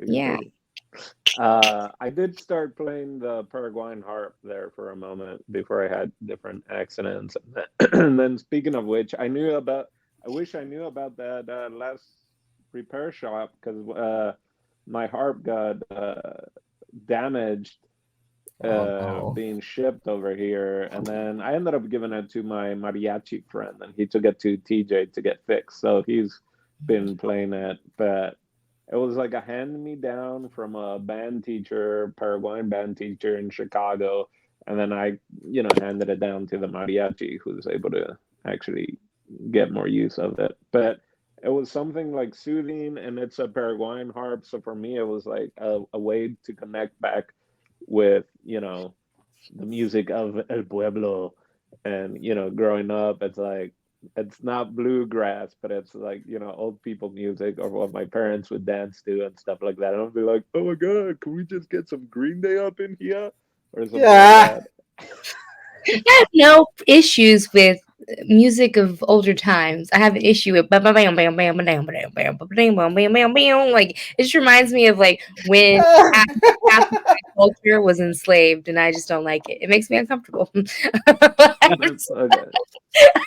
Yeah. I did start playing the Paraguayan harp there for a moment before I had different accidents. And then speaking of which, I wish I knew about that last repair shop, because my harp got damaged Oh no. being shipped over here, and then I ended up giving it to my mariachi friend, and he took it to TJ to get fixed. So he's been playing it, but it was like a hand me down from a band teacher, Paraguayan band teacher in Chicago, and then I, handed it down to the mariachi, who was able to actually get more use of it. But it was something like soothing, and it's a Paraguayan harp, so for me it was like a way to connect back with the music of El Pueblo. And growing up, it's like, it's not bluegrass, but it's like, old people music, or what my parents would dance to and stuff like that. And I'll be like, oh my god, can we just get some Green Day up in here or something Yeah. like that? I have no issues with music of older times. I have an issue with bam bam bam bam bam bam bam bam bam bam bam bam bam bam. Like it just reminds me of like when half of my culture was enslaved, and I just don't like it. It makes me uncomfortable. Okay,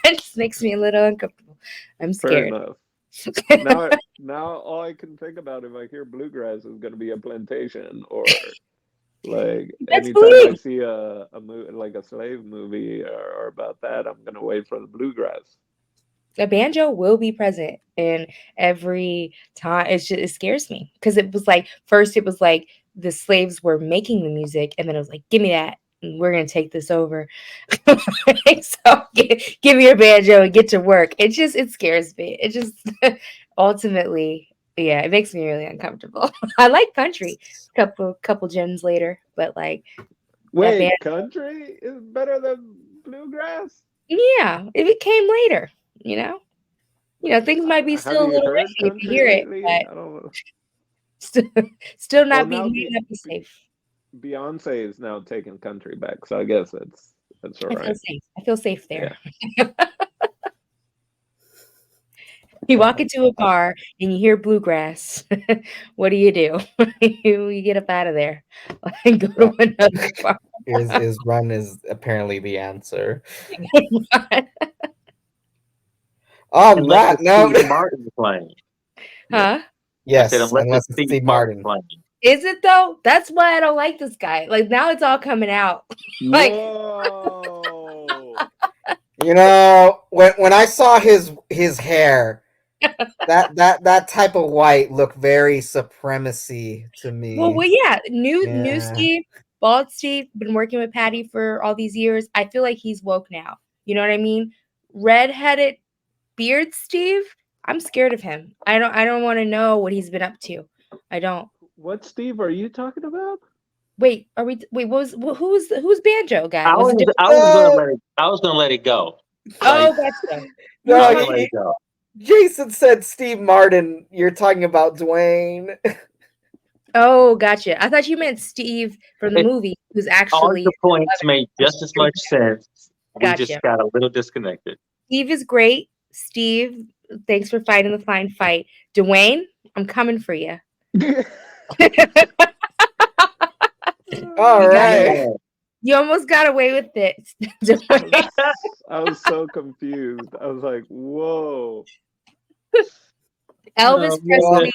It just makes me a little uncomfortable. I'm fair scared. enough. Now all I can think about if I hear bluegrass is going to be a plantation, or like Let's anytime I believe. see like a slave movie, or about that, I'm gonna wait for the bluegrass. A banjo will be present in every time. It scares me because it was like first it was like the slaves were making the music, and then it was like, give me that, and we're gonna take this over. So give me your banjo and get to work. It scares me. It just ultimately, yeah, it makes me really uncomfortable. I like country. Couple gens later, but like that band, Wait, country is better than bluegrass? yeah, it came later. You know. Things might be Have still a you little heard risky if you country hear it, lately? but I don't know. still, still Well, not be now may not be safe. Beyonce is now taking country back, so I guess it's all I feel right. safe. I feel safe there. Yeah. You walk into a bar and you hear bluegrass. What do? You get up out of there and go Yeah. to another bar. Is run is apparently the answer. On Unless that it's Steve note, Martin playing. Huh? I said Yes, unless it's unless it's Steve Steve Martin Martin. playing. Is it though? That's why I don't like this guy. Like now it's all coming out. Like Whoa. You know, when I saw his hair, that type of white looked very supremacy to well, me. yeah, new Yeah. Steve, bald Steve, been working with Patty for all these years. I feel like he's woke now. You know what I mean? Red-headed beard Steve, I'm scared of him. I don't want to know what he's been up to. I don't. What Steve are you talking about? Wait, wait, who's banjo guy? I Was it was different? I was gonna No, let it I was gonna let it go. Like Oh, gotcha. I no, was Okay. gonna let it go. Jason said Steve Martin. You're talking about Dwayne. Oh, gotcha. I thought you meant Steve from the movie, who's All actually the points made just as much sense. We gotcha. just got a little disconnected. Steve is great. Steve, thanks for fighting the fine fight. Dwayne, I'm coming for you. All You got right. Yeah. you almost got away with it. Dwayne. I was so confused. I was like, whoa. Elvis Oh Well, man. Presley,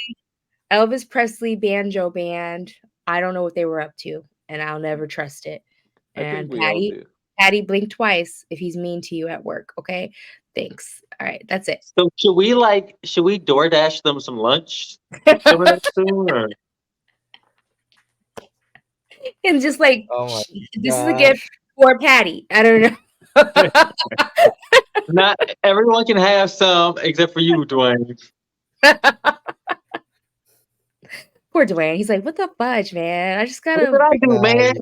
Elvis Presley banjo band. I don't know what they were up to, and I'll never trust it. I think And we all do. Patty, blink twice if he's mean to you at work. Okay, thanks. All right, that's it. So should we DoorDash them some lunch coming up soon or And just like oh my this is a gift gosh. for Patty. I don't know. not everyone can have some except for you, Dwayne. Poor Dwayne. He's like, what the fudge, man? I just What gotta. did I do, Nah, man?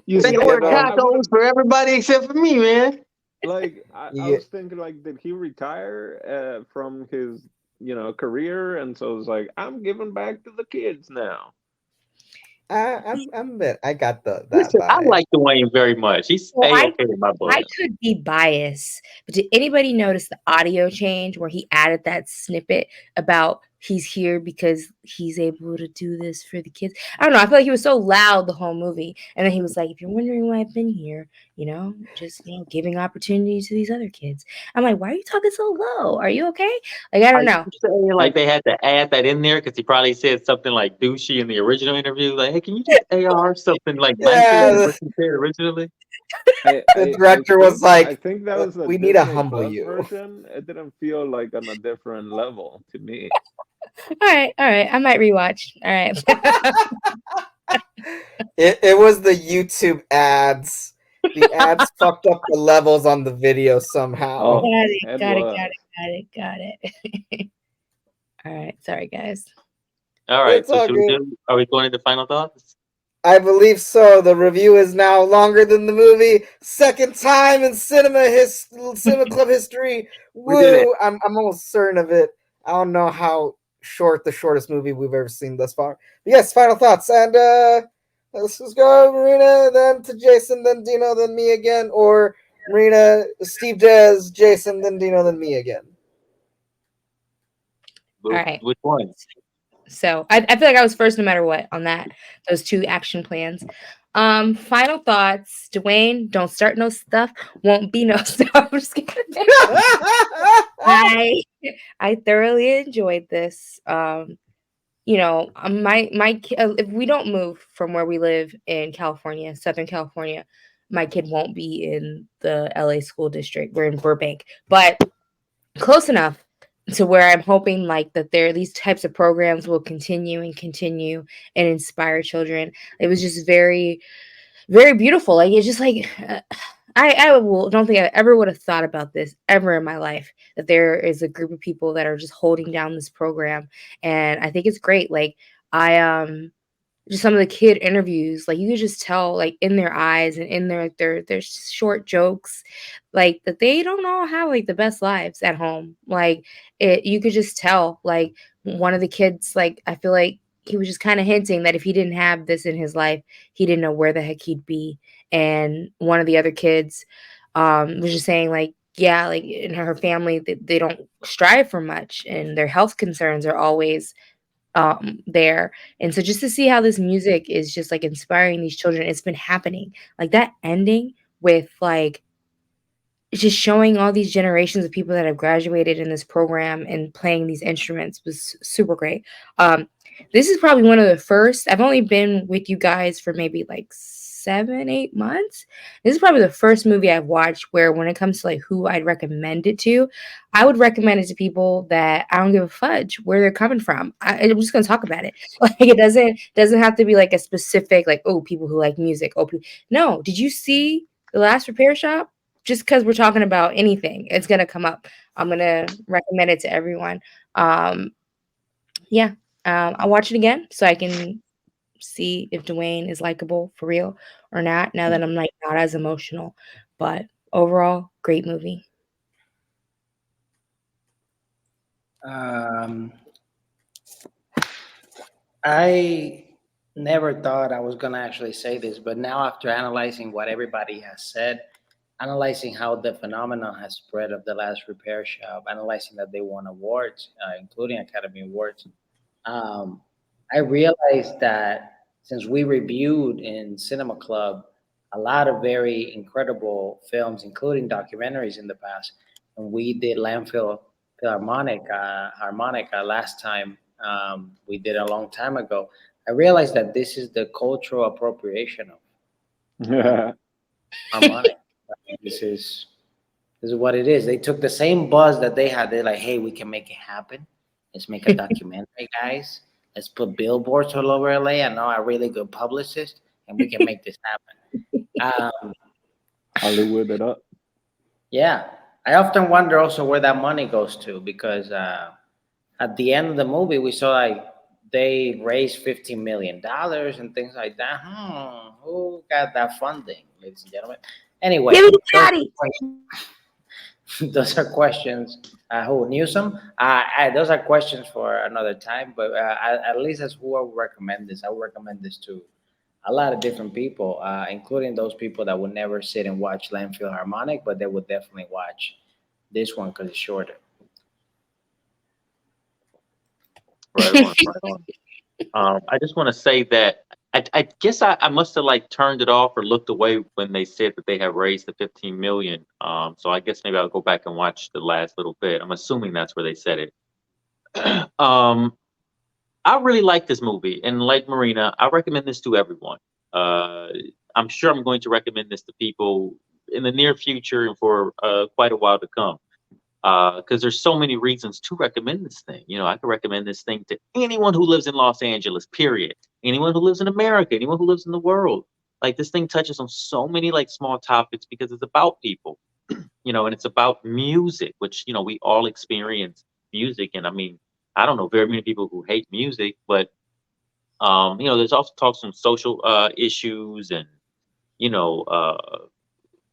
You They see, you order know, I would have tacos for everybody except for me, man. like I you, was thinking like, did he retire from his career? And so it's like, I'm giving back to the kids now. I'm a bit. I got that Listen, I vibe. like Dwayne very much. He's Well, A-okay in my book. I could be biased, but did anybody notice the audio change where he added that snippet about he's here because he's able to do this for the kids? I don't know. I feel like he was so loud the whole movie. And then he was like, if you're wondering why I've been here, just giving opportunity to these other kids. I'm like, why are you talking so low? Are you okay? Like, I Are don't you know. saying like they had to add that in there because he probably said something like douchey in the original interview? Like, hey, can you just AR something like nicer Yeah, than what you said originally? the director was I like, think that was a "We need to Disney humble Plus you." version. It didn't feel like on a different level to me. All right. I might rewatch. All right. It was the YouTube ads. The ads fucked up the levels on the video somehow. Oh, Got it. it Got it. was. Got it. All right. Sorry, guys. All right, It's so all good. are we going into final thoughts? I believe so. The review is now longer than the movie. Second time in cinema club history. We did it. Woo! I'm almost certain of it. I don't know how short the shortest movie we've ever seen thus far. But yes, final thoughts. And let's just go Marina, then to Jason, then Dino, then me again, or Marina, Steve Jez, Jason, then Dino, then me again. All right. Which one? So I feel like I was first no matter what on those two action plans. Final thoughts. Dwayne, don't start no stuff, won't be no stuff. I'm just kidding. I thoroughly enjoyed this. If we don't move from where we live in California, Southern California, my kid won't be in the LA school district. We're in Burbank, but close enough to where I'm hoping like that these types of programs will continue and inspire children. It was just very, very beautiful. Like it's just like don't think I ever would have thought about this ever in my life, that there is a group of people that are just holding down this program. And I think it's great. Like I just some of the kid interviews, like you could just tell like in their eyes and in their short jokes, like that they don't all have like the best lives at home. Like you could just tell, like one of the kids, like I feel like he was just kind of hinting that if he didn't have this in his life, he didn't know where the heck he'd be. And one of the other kids was just saying like, yeah, like in her family, they don't strive for much and their health concerns are always there. And so just to see how this music is just like inspiring these children, it's been happening. Like that ending with like it's just showing all these generations of people that have graduated in this program and playing these instruments was super great. This is probably one of the first. I've only been with you guys for maybe like 7, 8 months. This is probably the first movie I've watched where, when it comes to like who I'd recommend it to, I would recommend it to people that I don't give a fudge where they're coming from. I'm just gonna talk about it. Like, it doesn't have to be like a specific, like, oh, people who like music. Oh, no. Did you see The Last Repair Shop? Just because we're talking about anything, it's gonna come up. I'm gonna recommend it to everyone. Um, yeah, I'll watch it again so I can see if Dwayne is likable for real or not. Now that I'm like not as emotional, but overall, great movie. Um, I never thought I was gonna actually say this, but now after analyzing what everybody has said, analyzing how the phenomenon has spread of the last repair shop, analyzing that they won awards, including Academy Awards, um, I realized that since we reviewed in Cinema Club a lot of very incredible films, including documentaries in the past, and we did Landfill Harmonica last time, we did a long time ago. I realized that this is the cultural appropriation of harmonic. This is what it is. They took the same buzz that they had. They're like, hey, we can make it happen. Let's make a documentary, guys. Let's put billboards all over LA. I know a really good publicist, and we can make this happen. Hollywood it up. Yeah, I often wonder also where that money goes to, because at the end of the movie, we saw like they raised $15 million and things like that. Who got that funding, ladies and gentlemen? Anyway, Give me the those daddy. those are questions. Who Newsom? Those are questions for another time. But at least as who I would recommend this, I would recommend this to a lot of different people, including those people that would never sit and watch Landfill Harmonic, but they would definitely watch this one because it's shorter. Right on, right on. I just want to say that I guess I must have like turned it off or looked away when they said that they have raised the 15 million. So I guess maybe I'll go back and watch the last little bit. I'm assuming that's where they said it. um, I really like this movie, and like Marina, I recommend this to everyone. Uh, I'm sure I'm going to recommend this to people in the near future and for quite a while to come. Because there's so many reasons to recommend this thing. You know, I could recommend this thing to anyone who lives in Los Angeles, period. Anyone who lives in America, anyone who lives in the world. Like, this thing touches on so many like small topics because it's about people, you know, and it's about music, which, you know, we all experience music. And I mean, I don't know very many people who hate music, but you know, there's also talks on social issues and, you know,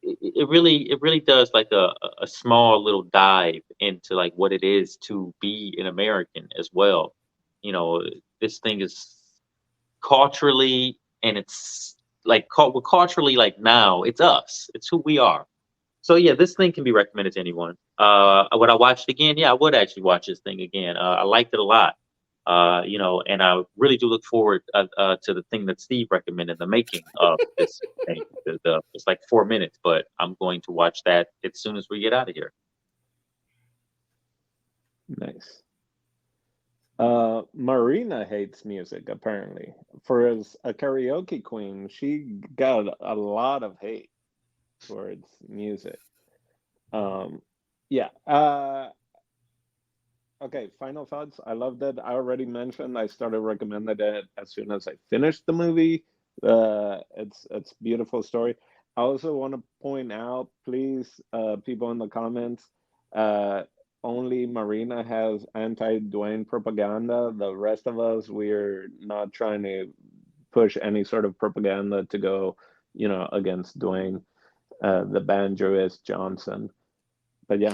it really does like a small little dive into like what it is to be an American as well. You know, this thing is culturally, and it's like we're culturally like now it's us, it's who we are. So yeah, this thing can be recommended to anyone. Would I watch it again? Yeah, I would actually watch this thing again. I liked it a lot. You know, and I really do look forward to the thing that Steve recommended, the making of this thing. It's like 4 minutes, but I'm going to watch that as soon as we get out of here. Nice. Marina hates music, apparently. For as a karaoke queen, she got a lot of hate towards music. Um, yeah. Okay, final thoughts. I loved it. I already mentioned I started recommending it as soon as I finished the movie. It's beautiful story. I also want to point out, please, people in the comments, uh, only Marina has anti-Dwayne propaganda. The rest of us, we're not trying to push any sort of propaganda to go, you know, against Dwayne, the banjoist Johnson. But yeah,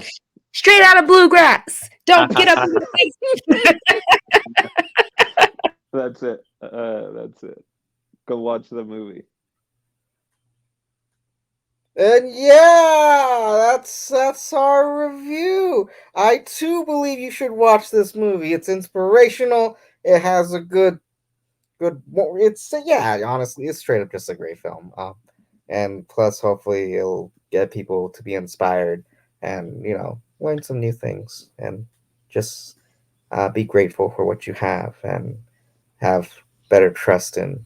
Straight out of bluegrass. Don't get up in the face. that's it. That's it. Go watch the movie. And yeah, that's our review. I too believe you should watch this movie. It's inspirational. It has a good. It's yeah. Honestly, it's straight up just a great film. And plus, hopefully, it'll get people to be inspired and learn some new things and just be grateful for what you have and have better trust in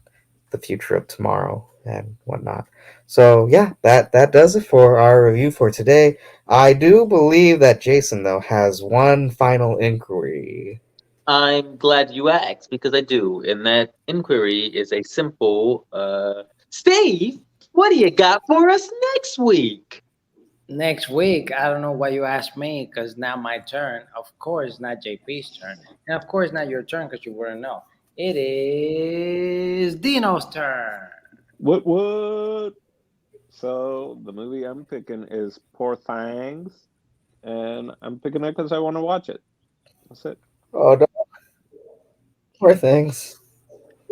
the future of tomorrow and whatnot. So yeah, that does it for our review for today. I do believe that Jason though has one final inquiry. I'm glad you asked because I do. And that inquiry is a simple Steve, what do you got for us next week? Next week, I don't know why you asked me because now my turn. Of course, not JP's turn. And of course, not your turn because you wouldn't know. It is Dino's turn. What? So the movie I'm picking is Poor Things, and I'm picking it because I want to watch it. That's it. Oh, no. Poor things.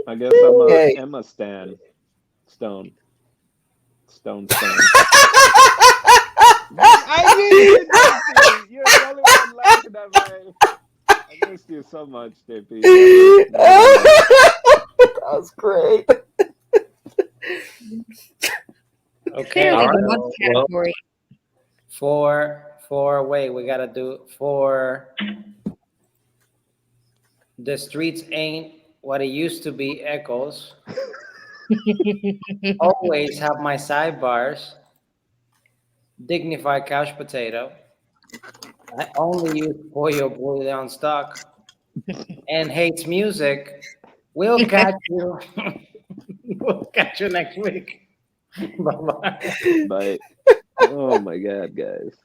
I guess I'm a Yay. Emma Stan. Stone. Stan. I mean, JP, you're the only one laughing at me. I missed you so much, JP. That was great. Okay. Clearly, All right. one Well, category. Wait, we gotta do for the streets ain't what it used to be. Echoes. Always have my sidebars. Dignified couch potato. I only use pollo bouillon stock and hates music. We'll catch you. We'll catch you next week. Bye bye. But oh my god, guys.